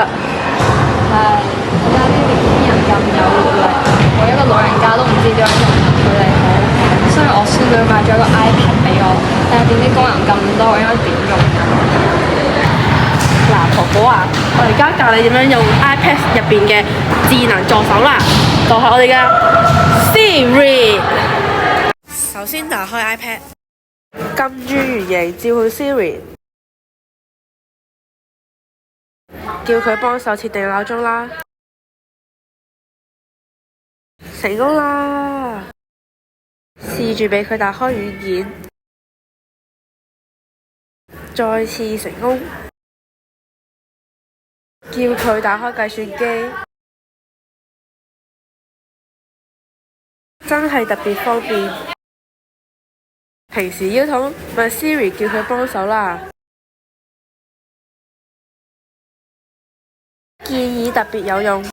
係而家啲年輕人咁有活力，我一個老人家都唔知點樣用佢哋好。所以我孫女買咗個 iPad 俾我，但係點知功能咁多，我應該點用啊？嗱，婆婆啊，我而家教你點樣用 iPad 入邊嘅智能助手啦，就係我哋嘅 Siri。首先打開 iPad，撳住圓形召喚 Siri，叫佢幫手設定鬧鐘啦。成功啦！試住俾佢打開語言，再次成功。叫佢打開計算機，真係特別方便。平時腰痛問 Siri 叫佢幫手啦。建議特別有用。